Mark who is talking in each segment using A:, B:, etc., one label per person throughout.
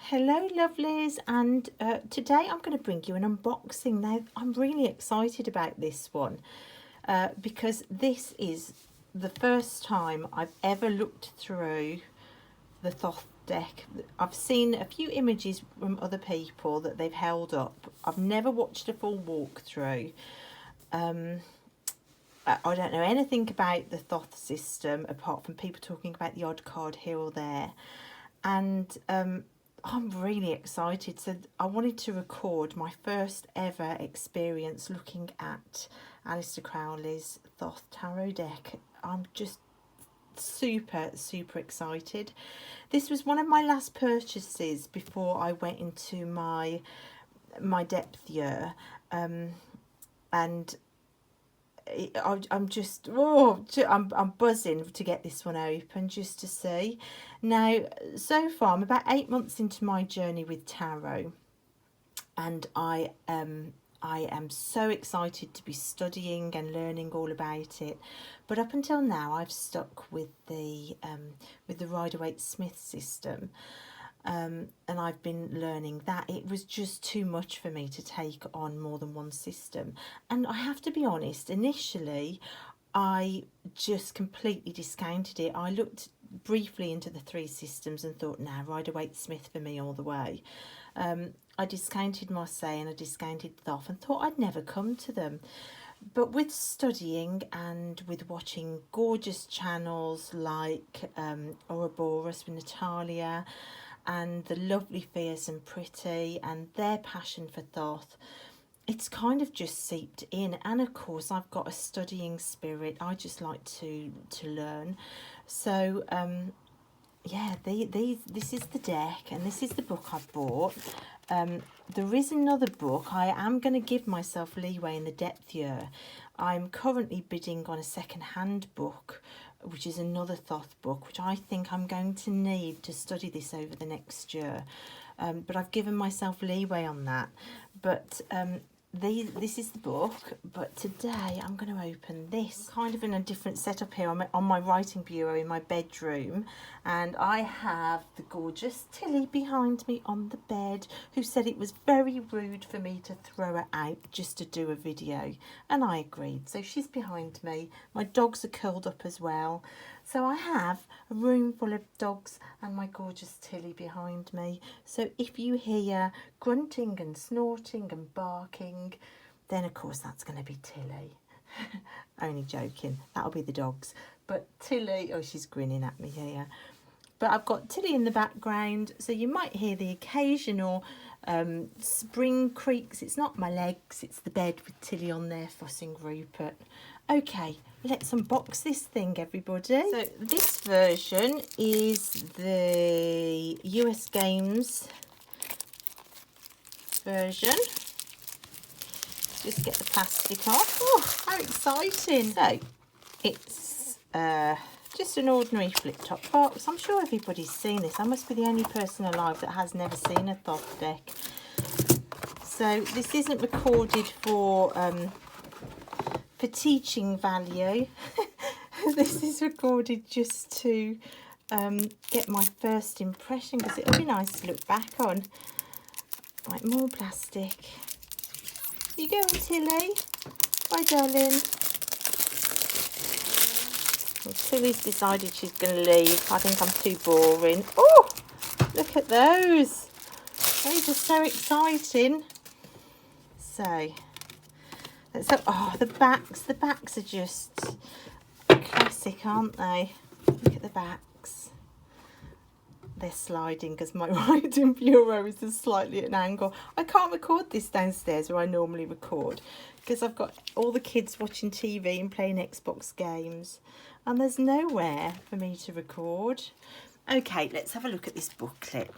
A: Hello lovelies, and today I'm going to bring you an unboxing. Now I'm really excited about this one because this is the first time I've ever looked through the Thoth deck. I've seen a few images from other people that they've held up. I've never watched a full walkthrough. I don't know anything about the Thoth system apart from people talking about the odd card here or there, and I'm really excited. So I wanted to record my first ever experience looking at Aleister Crowley's Thoth Tarot deck. I'm just super excited. This was one of my last purchases before I went into my depth year, and I'm just I'm buzzing to get this one open just to see. Now, so far I'm about 8 months into my journey with tarot, and I am so excited to be studying and learning all about it. But up until now, I've stuck with the Rider Waite Smith system. And I've been learning that. It was just too much for me to take on more than one system. And I have to be honest, initially I just completely discounted it. I looked briefly into the three systems and thought, nah, Rider Waite Smith for me all the way. I discounted Marseille and I discounted Thoth and thought I'd never come to them. But with studying and with watching gorgeous channels like Ouroboros with Natalia, and the lovely Fierce and Pretty and their passion for Thoth, it's kind of just seeped in. And of course I've got a studying spirit. I just like to learn. So yeah, this is the deck and this is the book I've bought. There is another book. I am going to give myself leeway in the depth year. I'm currently bidding on a second-hand book, which is another Thoth book, which I think I'm going to need to study this over the next year. But I've given myself leeway on that. But this is the book, but today I'm going to open this. Kind of in a different setup here. I'm on my writing bureau in my bedroom, and I have the gorgeous Tilly behind me on the bed, who said it was very rude for me to throw her out just to do a video, and I agreed. So she's behind me. My dogs are curled up as well. So I have a room full of dogs and my gorgeous Tilly behind me. So if you hear grunting and snorting and barking, then of course that's going to be Tilly. Only joking, that'll be the dogs. But Tilly, oh, she's grinning at me here. But I've got Tilly in the background, so you might hear the occasional spring creaks. It's not my legs, it's the bed with Tilly on there fussing Rupert. Okay, let's unbox this thing, everybody. So this version is the US Games version. Just get the plastic off. Oh, how exciting. So it's just an ordinary flip top box. I'm sure everybody's seen this. I must be the only person alive that has never seen a Thoth deck. So this isn't recorded for teaching value. This is recorded just to get my first impression, because it'll be nice to look back on. Right, more plastic. You going, Tilly? Bye, darling. Well, Tilly's decided she's going to leave. I think I'm too boring. Oh, look at those. Those are so exciting. So oh, the backs are just classic, aren't they? Look at the backs. They're sliding because my writing bureau is just slightly at an angle. I can't record this downstairs where I normally record because I've got all the kids watching TV and playing Xbox games, and there's nowhere for me to record. Okay, let's have a look at this booklet.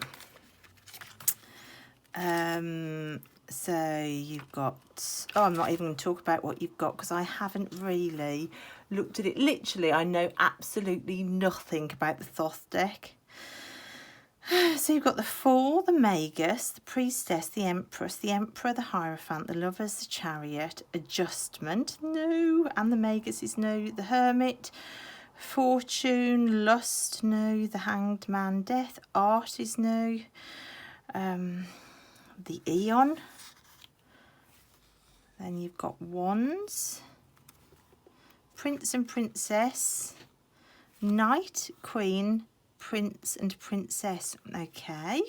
A: So you've got, oh, I'm not even going to talk about what you've got because I haven't really looked at it. Literally, I know absolutely nothing about the Thoth deck. So you've got the Fool, the Magus, the Priestess, the Empress, the Emperor, the Hierophant, the Lovers, the Chariot, Adjustment, no, and the Magus is no, the Hermit, Fortune, Lust, no, the Hanged Man, Death, Art is no, the Eon. Then you've got Wands, Prince and Princess, Knight, Queen, Prince and Princess. Okay.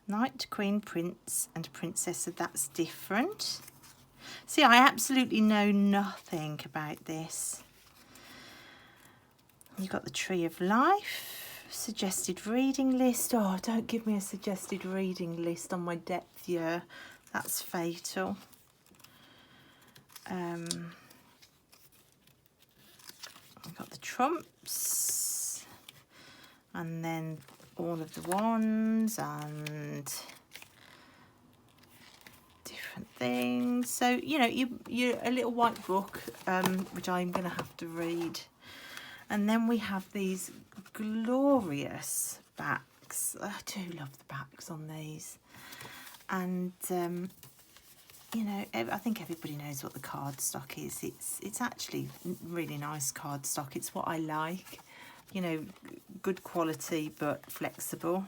A: Knight, Queen, Prince and Princess, so that's different. See, I absolutely know nothing about this. You've got the Tree of Life, suggested reading list. Oh, don't give me a suggested reading list on my depth year. That's fatal. I've got the Trumps, and then all of the Wands and different things. So, you know, you're a little white book, which I'm going to have to read. And then we have these glorious backs. I do love the backs on these. And, you know, I think everybody knows what the cardstock is. It's actually really nice cardstock. It's what I like. You know, good quality but flexible.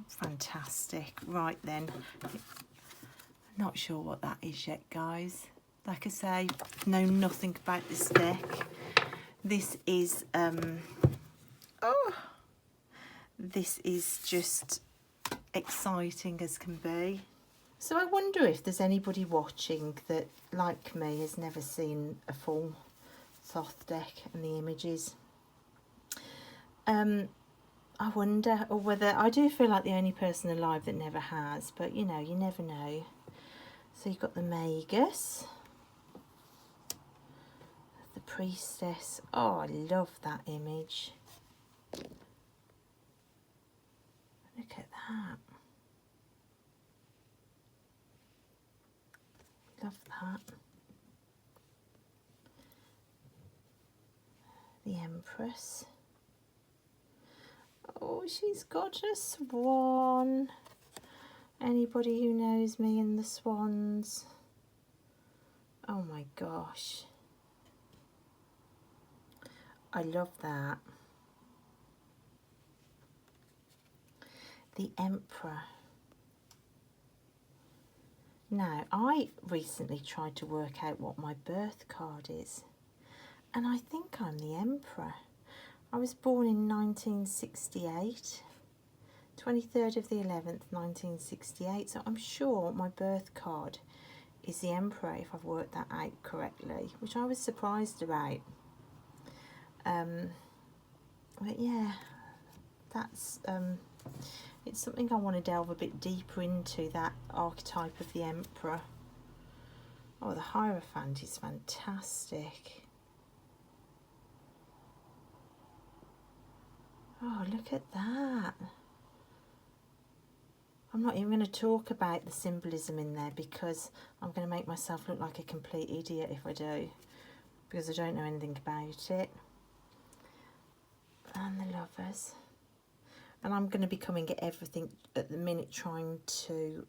A: Fantastic. Right then. Not sure what that is yet, guys. Like I say, know nothing about this deck. This is this is just exciting as can be. So I wonder if there's anybody watching that, like me, has never seen a full Thoth deck and the images. I wonder, or whether, I do feel like the only person alive that never has, but you know, you never know. So you've got the Magus, the Priestess. Oh, I love that image. Look at that. Love that. The Empress. Oh, she's got a swan. Anybody who knows me and the swans. Oh my gosh. I love that. The Emperor. Now, I recently tried to work out what my birth card is, and I think I'm the Emperor. I was born in 1968, 23rd of the 11th, 1968, so I'm sure my birth card is the Emperor, if I've worked that out correctly, which I was surprised about. But yeah, that's it's something I want to delve a bit deeper into, that archetype of the Emperor. Oh, the Hierophant is fantastic. Oh, look at that. I'm not even going to talk about the symbolism in there, because I'm going to make myself look like a complete idiot if I do, because I don't know anything about it. And the Lovers. And I'm going to be coming at everything at the minute, trying to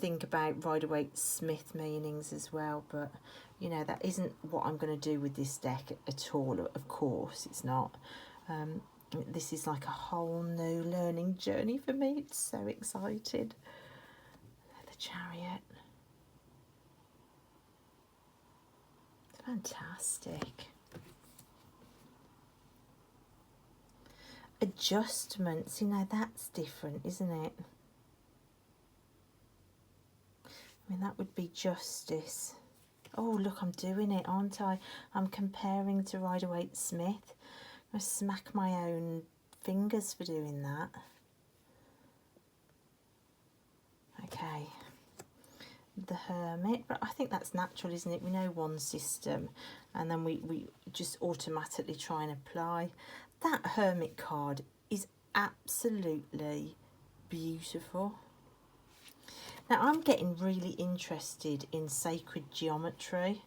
A: think about Rider Waite Smith meanings as well, but you know, that isn't what I'm going to do with this deck at all. Of course it's not. This is like a whole new learning journey for me. It's so excited. The Chariot. It's fantastic. Adjustments, you know, that's different, isn't it? I mean, that would be Justice. Oh, look, I'm doing it, aren't I? I'm comparing to Rider Waite Smith. I smack my own fingers for doing that. Okay. The Hermit, but I think that's natural, isn't it? We know one system, and then we just automatically try and apply. That Hermit card is absolutely beautiful. Now, I'm getting really interested in sacred geometry.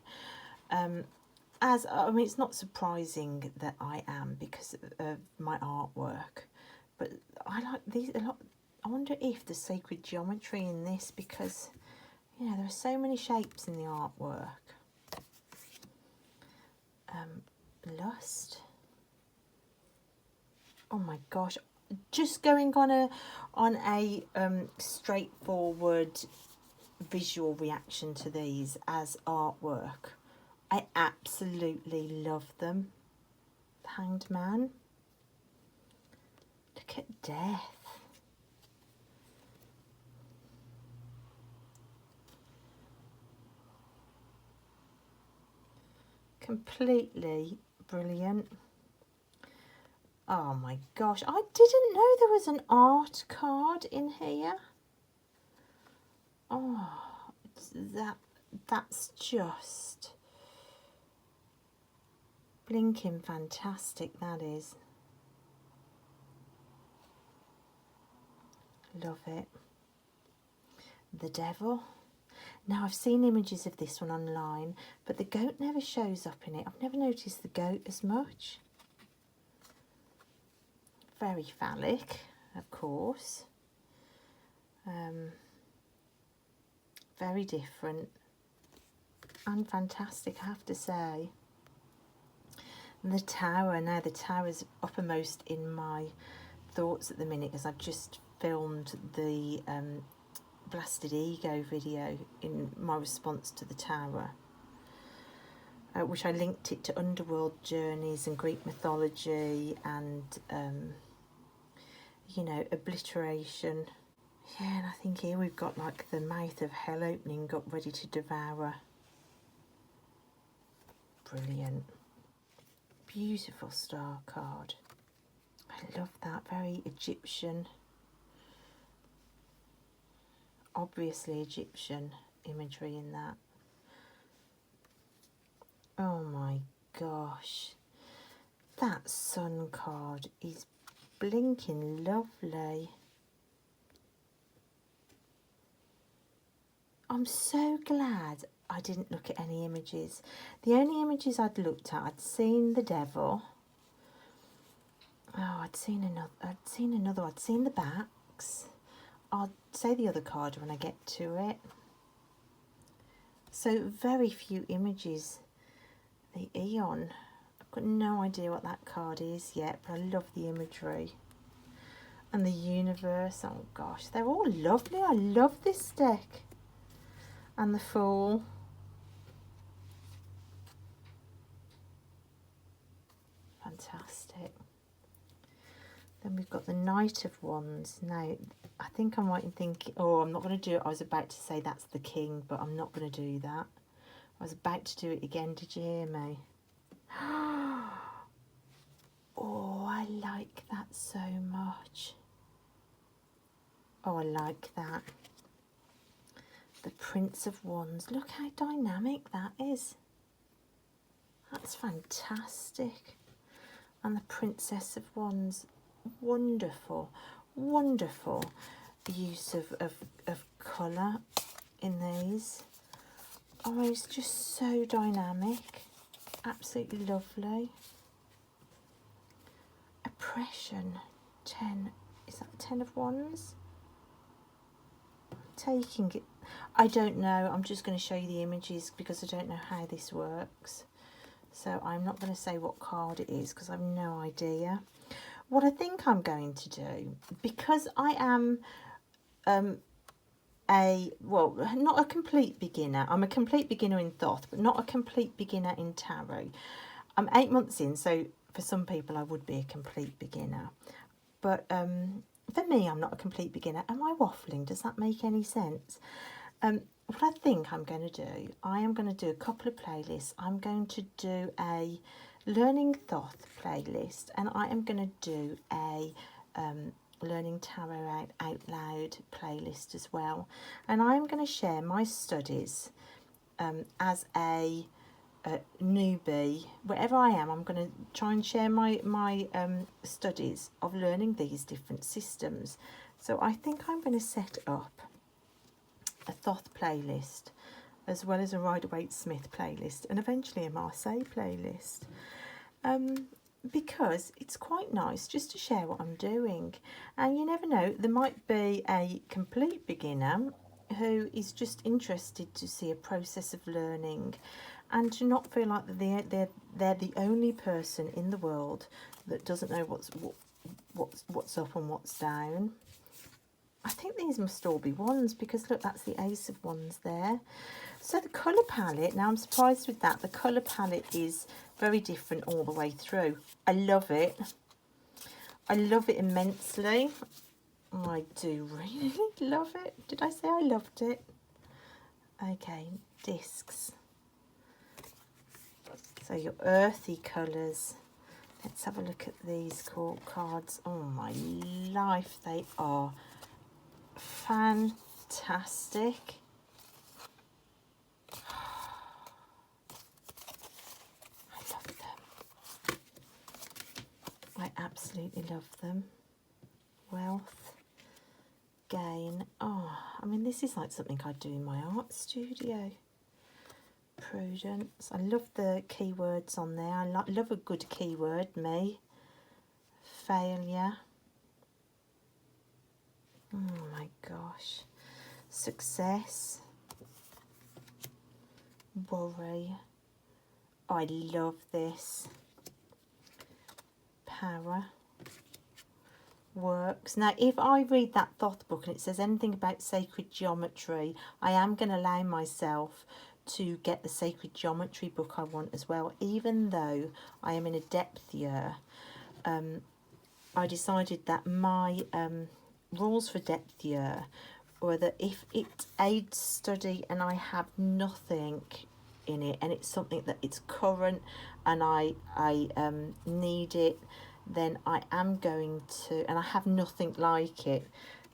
A: As I mean, it's not surprising that I am, because of my artwork, but I like these a lot. I wonder if the sacred geometry in this, because you know, there are so many shapes in the artwork. Lust. Oh my gosh, just going on a straightforward visual reaction to these as artwork. I absolutely love them. The Hanged Man. Look at death. Completely brilliant. Oh my gosh, I didn't know there was an art card in here. Oh, that's just blinking fantastic, that is. Love it. The Devil. Now, I've seen images of this one online, but the goat never shows up in it. I've never noticed the goat as much. Very phallic, of course. Very different and fantastic, I have to say. And the Tower. Now, the Tower's uppermost in my thoughts at the minute, as I've just filmed the Blasted Ego video in my response to the Tower, which I linked it to underworld journeys and Greek mythology and you know, obliteration. Yeah, and I think here we've got like the mouth of hell opening up, ready to devour. Brilliant. Beautiful star card. I love that. Very Egyptian. Obviously Egyptian imagery in that. Oh my gosh. That sun card is blinking lovely. I'm so glad I didn't look at any images. The only images I'd looked at, I'd seen the Devil. Oh, I'd seen another. I'd seen the backs. I'll say the other card when I get to it. So very few images. The Eon. I've got no idea what that card is yet, but I love the imagery. And the Universe. Oh gosh, they're all lovely. I love this deck. And the Fool. Fantastic. Then we've got the Knight of Wands. Now, I think I'm right in thinking, oh, I'm not going to do it. I was about to say that's the King, but I'm not going to do that. I was about to do it again. Did you hear me? Oh, I like that so much. Oh, I like that. The Prince of Wands. Look how dynamic that is. That's fantastic. And the Princess of Wands. Wonderful, wonderful use of colour in these. Oh, it's just so dynamic. Absolutely lovely. Oppression. 10. Is that 10 of Wands? Taking it. I don't know. I'm just going to show you the images because I don't know how this works. So I'm not going to say what card it is because I have no idea. What I think I'm going to do, because I am not a complete beginner. I'm a complete beginner in Thoth, but not a complete beginner in Tarot. I'm 8 months in, so for some people I would be a complete beginner. But for me, I'm not a complete beginner. Am I waffling? Does that make any sense? What I think I'm going to do, I am going to do a couple of playlists. I'm going to do a Learning Thoth playlist, and I am going to do a Learning Tarot out loud playlist as well. And I'm going to share my studies as a newbie. Wherever I am, I'm going to try and share my studies of learning these different systems. So I think I'm going to set up a Thoth playlist, as well as a Rider Waite Smith playlist, and eventually a Marseille playlist, because it's quite nice just to share what I'm doing. And you never know, there might be a complete beginner who is just interested to see a process of learning, and to not feel like they're the only person in the world that doesn't know what's up and what's down. I think these must all be wands, because look, that's the Ace of Wands there. So the colour palette, now I'm surprised with that. The colour palette is very different all the way through. I love it. I love it immensely. I do really love it. Did I say I loved it? Okay, discs. So your earthy colours. Let's have a look at these court cards. Oh my life, they are fantastic. I love them. I absolutely love them. Wealth, gain. Oh, I mean, this is like something I'd do in my art studio. Prudence. I love the keywords on there. I love a good keyword, me. Failure. Oh my gosh. Success. Worry. Oh, I love this. Power. Works. Now, if I read that Thoth book and it says anything about sacred geometry, I am going to allow myself to get the sacred geometry book I want as well, even though I am in a depth year. I decided that my rules for depth year were that if it aids study and I have nothing in it, and it's something that it's current and I need it, then I am going to, and I have nothing like it,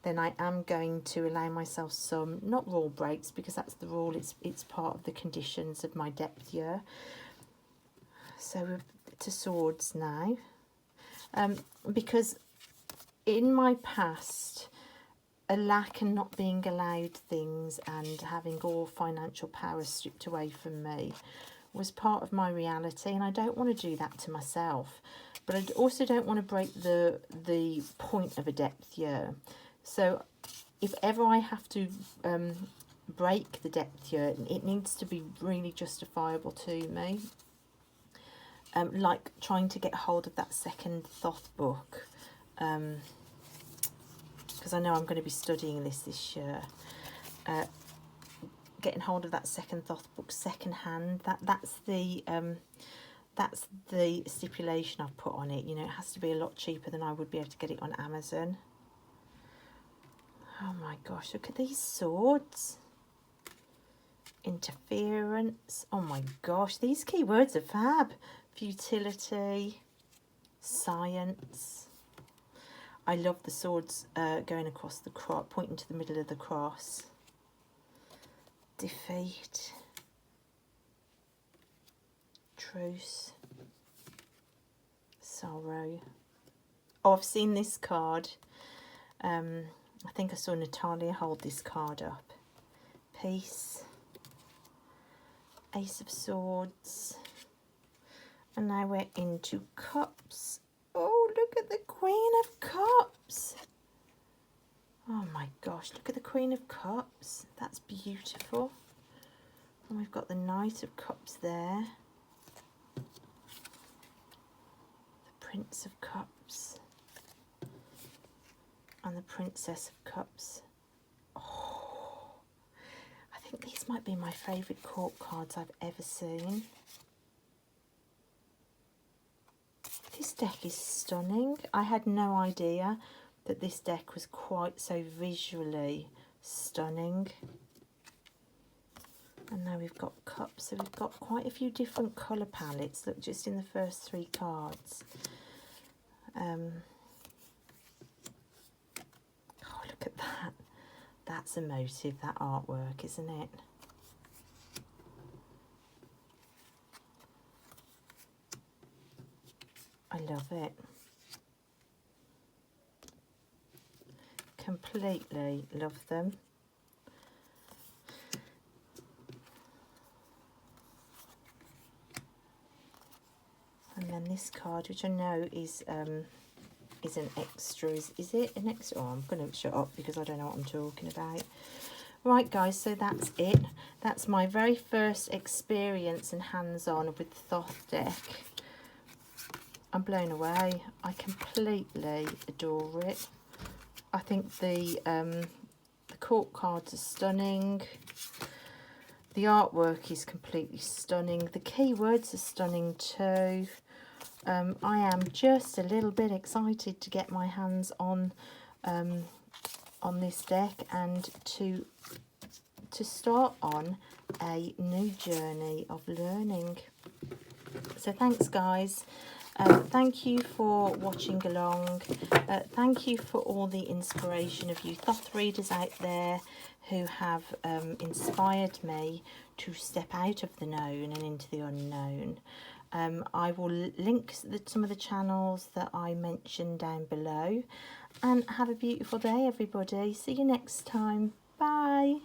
A: then I am going to allow myself some, not rule breaks, because that's the rule, it's part of the conditions of my depth year. So we're to swords now. Because in my past, a lack and not being allowed things and having all financial power stripped away from me was part of my reality, and I don't want to do that to myself. But I also don't want to break the point of a depth year. So if ever I have to break the depth year, it needs to be really justifiable to me. Like trying to get hold of that second Thoth book, because I know I'm going to be studying this year. Getting hold of that second Thoth book second hand, that's the stipulation I've put on it. You know, it has to be a lot cheaper than I would be able to get it on Amazon. Oh my gosh, look at these swords. Interference. Oh my gosh, these keywords are fab. Futility, science. I love the swords going across the cross, pointing to the middle of the cross. Defeat. Truce. Sorrow. Oh, I've seen this card. I think I saw Natalia hold this card up. Peace. Ace of Swords. And now we're into Cups. Oh, look at the Queen of Cups. Oh my gosh, look at the Queen of Cups. That's beautiful. And we've got the Knight of Cups there. The Prince of Cups. And the Princess of Cups. Oh, I think these might be my favourite court cards I've ever seen. This deck is stunning. I had no idea that this deck was quite so visually stunning. And now we've got Cups, so we've got quite a few different colour palettes. Look, just in the first 3 cards. Oh, look at that. That's emotive, that artwork, isn't it? I love it. Completely love them. And then this card, which I know is an extra. Is it an extra? Oh, I'm going to shut up because I don't know what I'm talking about. Right guys, so that's it. That's my very first experience and hands-on with the Thoth deck. I'm blown away. I completely adore it. I think the court cards are stunning. The artwork is completely stunning. The keywords are stunning too. I am just a little bit excited to get my hands on this deck and to start on a new journey of learning. So thanks guys. Thank you for watching along. Thank you for all the inspiration of you Thoth readers out there who have inspired me to step out of the known and into the unknown. I will link some of the channels that I mentioned down below. And have a beautiful day, everybody. See you next time. Bye.